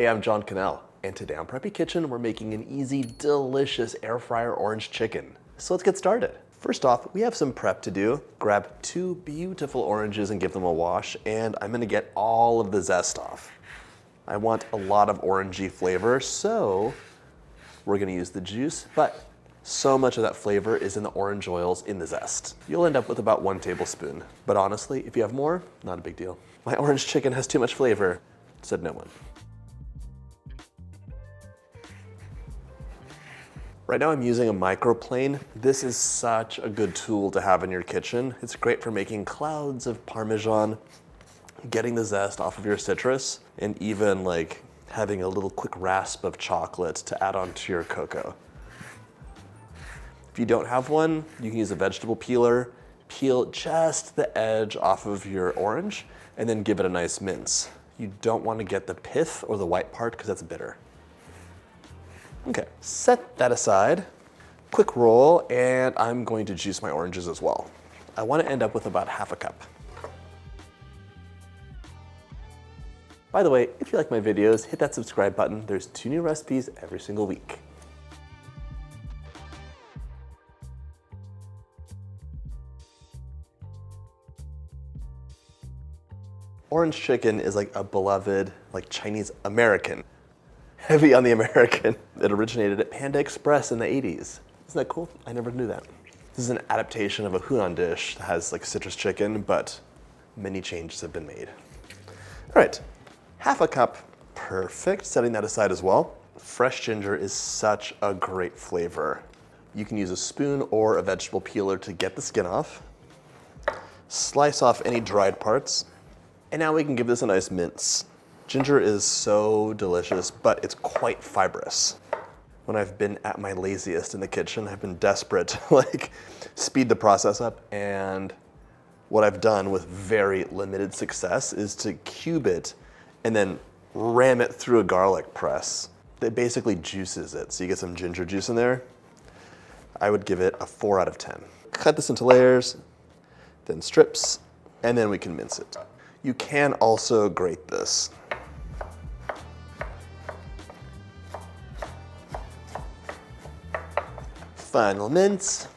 Hey, I'm John Cannell, and today on Preppy Kitchen, we're making an easy, delicious air fryer orange chicken. So let's get started. First off, we have some prep to do. Grab 2 beautiful oranges and give them a wash, and I'm gonna get all of the zest off. I want a lot of orangey flavor, so we're gonna use the juice, but so much of that flavor is in the orange oils in the zest. You'll end up with about 1 tablespoon, but honestly, if you have more, not a big deal. My orange chicken has too much flavor, said no one. Right now I'm using a microplane. This is such a good tool to have in your kitchen. It's great for making clouds of Parmesan, getting the zest off of your citrus, and even like having a little quick rasp of chocolate to add on to your cocoa. If you don't have one, you can use a vegetable peeler. Peel just the edge off of your orange and then give it a nice mince. You don't want to get the pith or the white part because that's bitter. Okay, set that aside. Quick roll, and I'm going to juice my oranges as well. I want to end up with about ½ cup. By the way, if you like my videos, hit that subscribe button. There's 2 new recipes every single week. Orange chicken is like a beloved, like Chinese American. Heavy on the American. It originated at Panda Express in the 80s. Isn't that cool? I never knew that. This is an adaptation of a Hunan dish that has like citrus chicken, but many changes have been made. All right, ½ cup, perfect. Setting that aside as well. Fresh ginger is such a great flavor. You can use a spoon or a vegetable peeler to get the skin off. Slice off any dried parts. And now we can give this a nice mince. Ginger is so delicious, but it's quite fibrous. When I've been at my laziest in the kitchen, I've been desperate to like speed the process up, and what I've done with very limited success is to cube it and then ram it through a garlic press. That basically juices it, so you get some ginger juice in there. I would give it a 4 out of 10. Cut this into layers, then strips, and then we can mince it. You can also grate this. Final mince.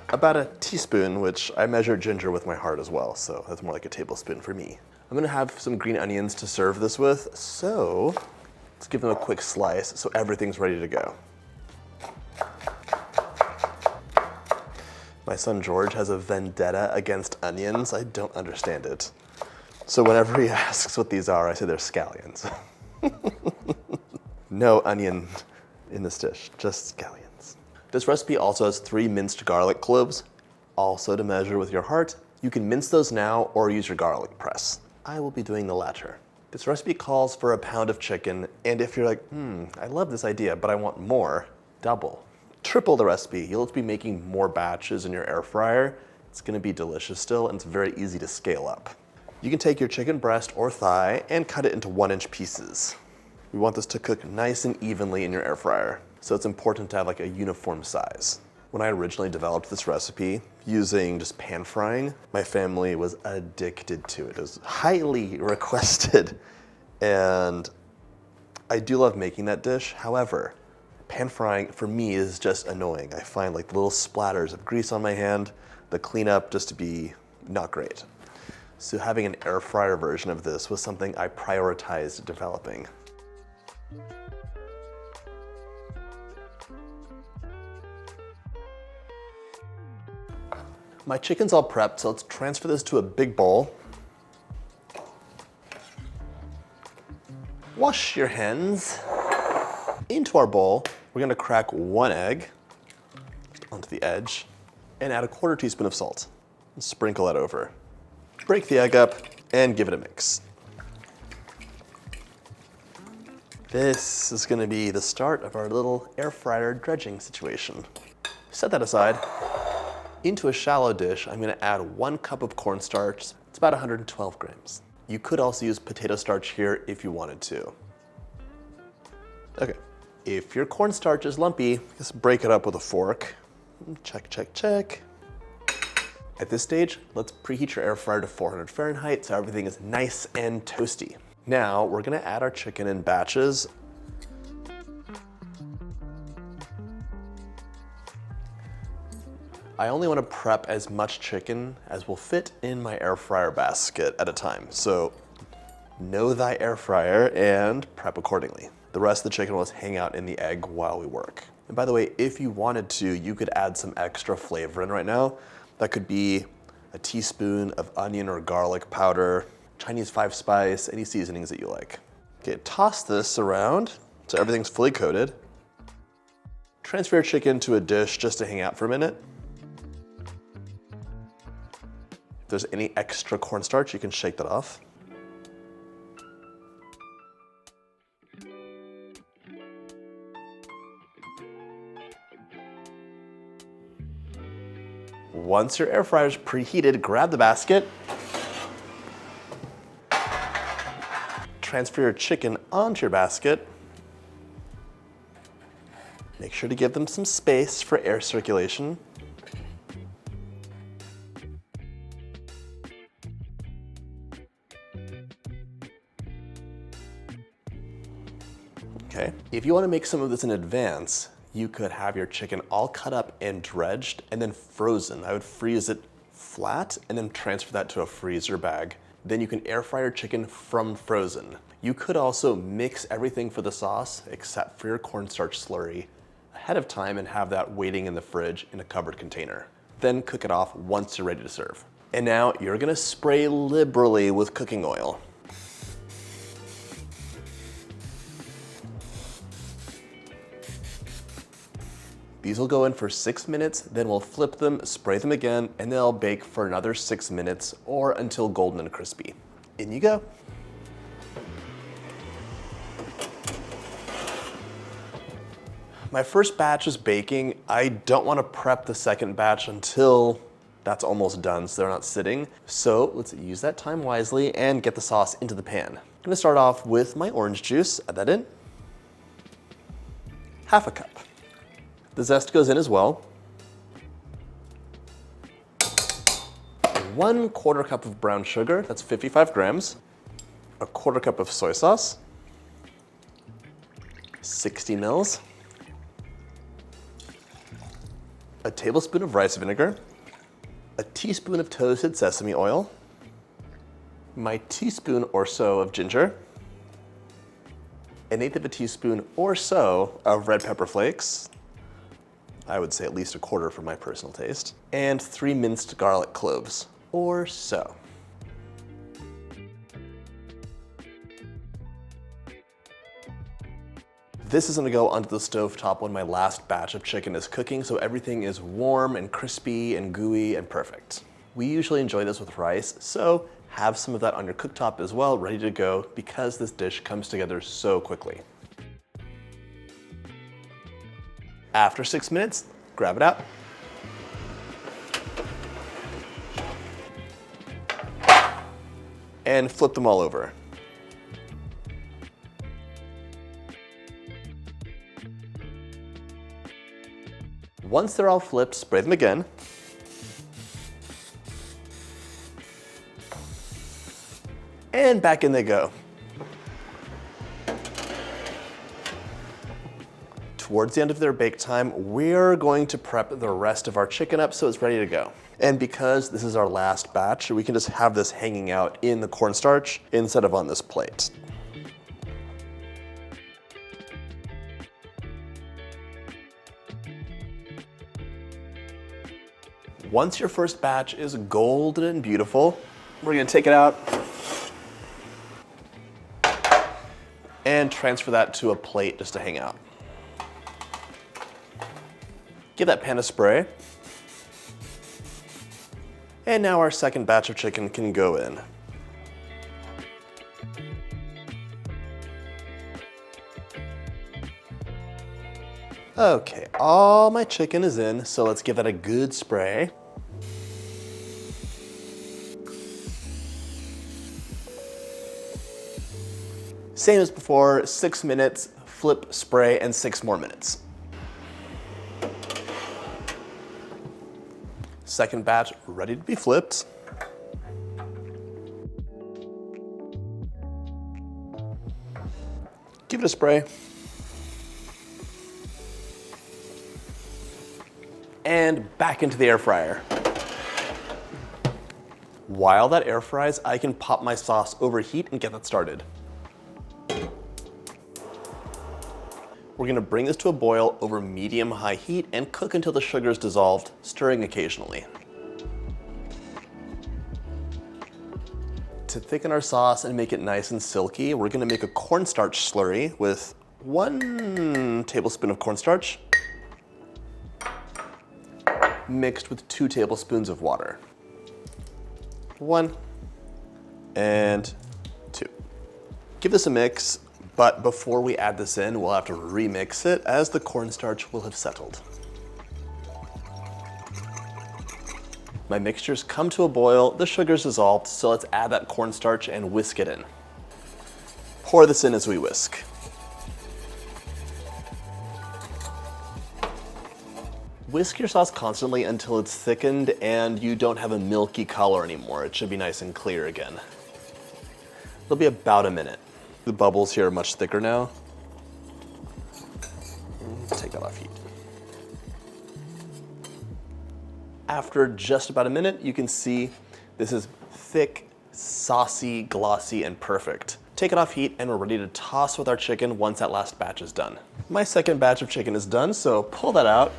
About a teaspoon, which I measure ginger with my heart as well, so that's more like a tablespoon for me. I'm gonna have some green onions to serve this with, so let's give them a quick slice so everything's ready to go. My son George has a vendetta against onions. I don't understand it. So whenever he asks what these are, I say they're scallions. No onion in this dish, just scallions. This recipe also has 3 minced garlic cloves, also to measure with your heart. You can mince those now or use your garlic press. I will be doing the latter. This recipe calls for a pound of chicken, and if you're like, I love this idea, but I want more, double. Triple the recipe. You'll be making more batches in your air fryer. It's gonna be delicious still, and it's very easy to scale up. You can take your chicken breast or thigh and cut it into 1-inch pieces. We want this to cook nice and evenly in your air fryer, so it's important to have like a uniform size. When I originally developed this recipe using just pan frying, my family was addicted to it. It was highly requested, and I do love making that dish. However, pan frying for me is just annoying. I find like little splatters of grease on my hand, the cleanup just to be not great. So having an air fryer version of this was something I prioritized developing. My chicken's all prepped, so let's transfer this to a big bowl. Wash your hands. Into our bowl, we're gonna crack 1 egg onto the edge and add a 1/4 teaspoon of salt. And sprinkle that over. Break the egg up and give it a mix. This is gonna be the start of our little air fryer dredging situation. Set that aside. Into a shallow dish, I'm gonna add 1 cup of cornstarch. It's about 112 grams. You could also use potato starch here if you wanted to. Okay, if your cornstarch is lumpy, just break it up with a fork. Check, check, check. At this stage, let's preheat your air fryer to 400 Fahrenheit so everything is nice and toasty. Now we're gonna add our chicken in batches. I only want to prep as much chicken as will fit in my air fryer basket at a time. So know thy air fryer and prep accordingly. The rest of the chicken will just hang out in the egg while we work. And by the way, if you wanted to, you could add some extra flavor in right now. That could be a teaspoon of onion or garlic powder, Chinese 5-spice, any seasonings that you like. Okay, toss this around so everything's fully coated. Transfer your chicken to a dish just to hang out for a minute. If there's any extra cornstarch, you can shake that off. Once your air fryer is preheated, grab the basket. Transfer your chicken onto your basket. Make sure to give them some space for air circulation. Okay. If you want to make some of this in advance, you could have your chicken all cut up and dredged and then frozen. I would freeze it flat and then transfer that to a freezer bag. Then you can air fry your chicken from frozen. You could also mix everything for the sauce except for your cornstarch slurry ahead of time and have that waiting in the fridge in a covered container. Then cook it off once you're ready to serve. And now you're gonna spray liberally with cooking oil. These will go in for 6 minutes, then we'll flip them, spray them again, and they'll bake for another 6 minutes or until golden and crispy. In you go. My first batch is baking. I don't want to prep the second batch until that's almost done so they're not sitting. So let's use that time wisely and get the sauce into the pan. I'm gonna start off with my orange juice, add that in. Half a cup. The zest goes in as well. 1/4 cup of brown sugar, that's 55 grams. 1/4 cup of soy sauce. 60 mils. A tablespoon of rice vinegar. A teaspoon of toasted sesame oil. My teaspoon or so of ginger. 1/8 of a teaspoon or so of red pepper flakes. I would say at least 1/4 for my personal taste. And 3 minced garlic cloves, or so. This is gonna go onto the stovetop when my last batch of chicken is cooking, so everything is warm and crispy and gooey and perfect. We usually enjoy this with rice, so have some of that on your cooktop as well, ready to go, because this dish comes together so quickly. After 6 minutes, grab it out. And flip them all over. Once they're all flipped, spray them again. And back in they go. Towards the end of their bake time, we're going to prep the rest of our chicken up so it's ready to go. And because this is our last batch, we can just have this hanging out in the cornstarch instead of on this plate. Once your first batch is golden and beautiful, we're gonna take it out and transfer that to a plate just to hang out. Give that pan a spray. And now our second batch of chicken can go in. Okay, all my chicken is in, so let's give that a good spray. Same as before, 6 minutes, flip, spray, and 6 more minutes. Second batch ready to be flipped. Give it a spray. And back into the air fryer. While that air fries, I can pop my sauce over heat and get that started. We're gonna bring this to a boil over medium-high heat and cook until the sugar is dissolved, stirring occasionally. To thicken our sauce and make it nice and silky, we're gonna make a cornstarch slurry with 1 tablespoon of cornstarch mixed with 2 tablespoons of water. 1 and 2. Give this a mix, but before we add this in, we'll have to remix it as the cornstarch will have settled. My mixture's come to a boil, the sugar's dissolved, so let's add that cornstarch and whisk it in. Pour this in as we whisk. Whisk your sauce constantly until it's thickened and you don't have a milky color anymore. It should be nice and clear again. It'll be about a minute. The bubbles here are much thicker now. Take that off heat. After just about a minute, you can see this is thick, saucy, glossy, and perfect. Take it off heat and we're ready to toss with our chicken once that last batch is done. My second batch of chicken is done, so pull that out.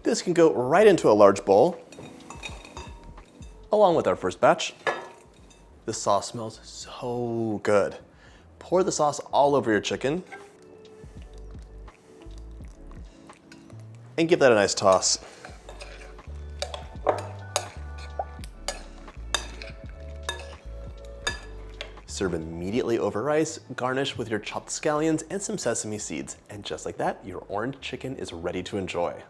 This can go right into a large bowl, along with our first batch. The sauce smells so good. Pour the sauce all over your chicken and give that a nice toss. Serve immediately over rice, garnish with your chopped scallions and some sesame seeds. And just like that, your orange chicken is ready to enjoy.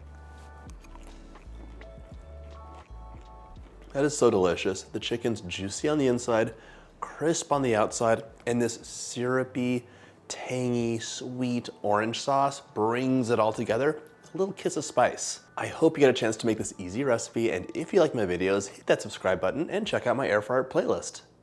That is so delicious. The chicken's juicy on the inside, crisp on the outside, and this syrupy, tangy, sweet orange sauce brings it all together. A little kiss of spice. I hope you get a chance to make this easy recipe, and if you like my videos, hit that subscribe button and check out my air fryer playlist.